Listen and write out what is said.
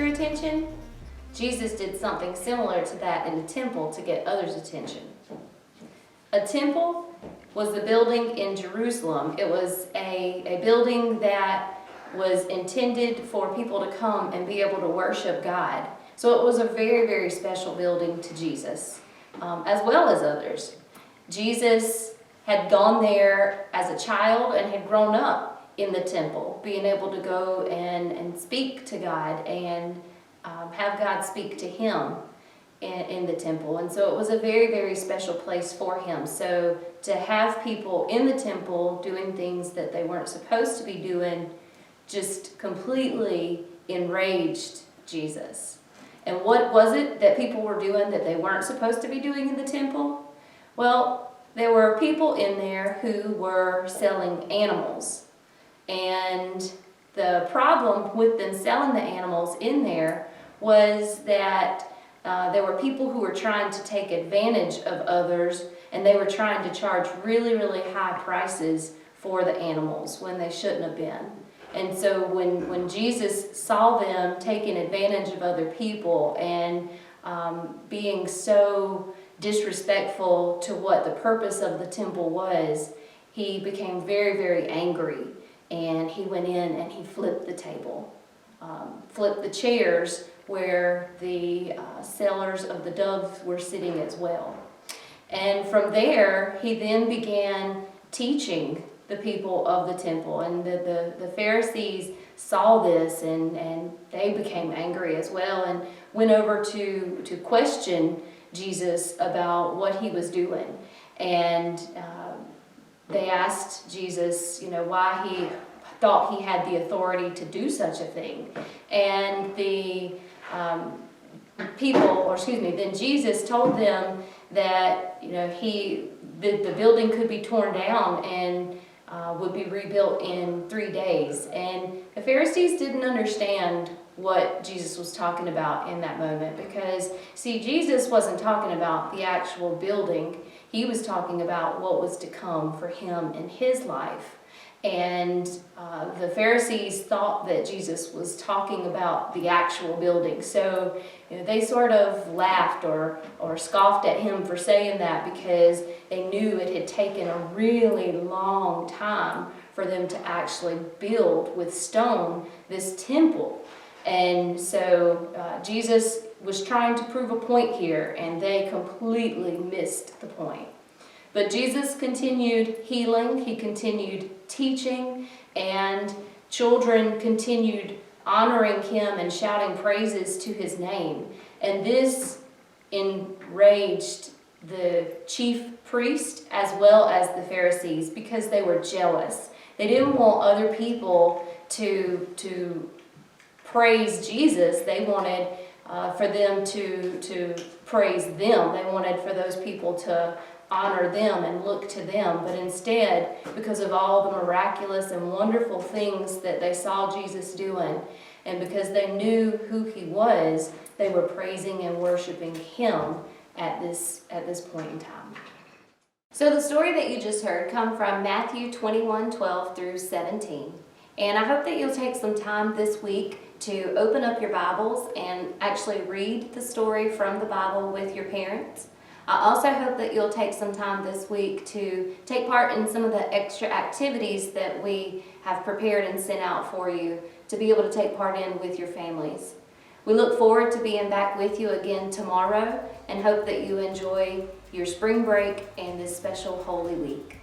your attention? Jesus did something similar to that in the temple to get others' attention. A temple was the building in Jerusalem. It was a building that was intended for people to come and be able to worship God. So it was a very, very special building to Jesus, as well as others. Jesus had gone there as a child and had grown up in the temple, being able to go and speak to God and have God speak to him in the temple. And so it was a very, very special place for him. So to have people in the temple doing things that they weren't supposed to be doing just completely enraged Jesus. And what was it that people were doing that they weren't supposed to be doing in the temple? Well, there were people in there who were selling animals. And the problem with them selling the animals in there was that there were people who were trying to take advantage of others, and they were trying to charge really, really high prices for the animals when they shouldn't have been. And so when Jesus saw them taking advantage of other people and being so disrespectful to what the purpose of the temple was, he became very, very angry. And he went in and he flipped the table, flipped the chairs where the sellers of the doves were sitting as well. And from there, he then began teaching the people of the temple. And the Pharisees saw this and they became angry as well and went over to question Jesus about what he was doing. And they asked Jesus, why he thought he had the authority to do such a thing. And then Jesus told them that, the building could be torn down and would be rebuilt in 3 days. And the Pharisees didn't understand what Jesus was talking about in that moment because, see, Jesus wasn't talking about the actual building. He was talking about what was to come for him in his life. And the Pharisees thought that Jesus was talking about the actual building. So they sort of laughed or scoffed at him for saying that because they knew it had taken a really long time for them to actually build with stone this temple. And so Jesus was trying to prove a point here, and they completely missed the point. But Jesus continued healing, he continued teaching, and children continued honoring him and shouting praises to his name. And this enraged the chief priest as well as the Pharisees because they were jealous. They didn't want other people to praise Jesus. They wanted for them to praise them. They wanted for those people to honor them and look to them. But instead, because of all the miraculous and wonderful things that they saw Jesus doing, and because they knew who he was, they were praising and worshiping him at this point in time. So the story that you just heard come from Matthew 21:12 through 17. And I hope that you'll take some time this week to open up your Bibles and actually read the story from the Bible with your parents. I also hope that you'll take some time this week to take part in some of the extra activities that we have prepared and sent out for you to be able to take part in with your families. We look forward to being back with you again tomorrow and hope that you enjoy your spring break and this special Holy Week.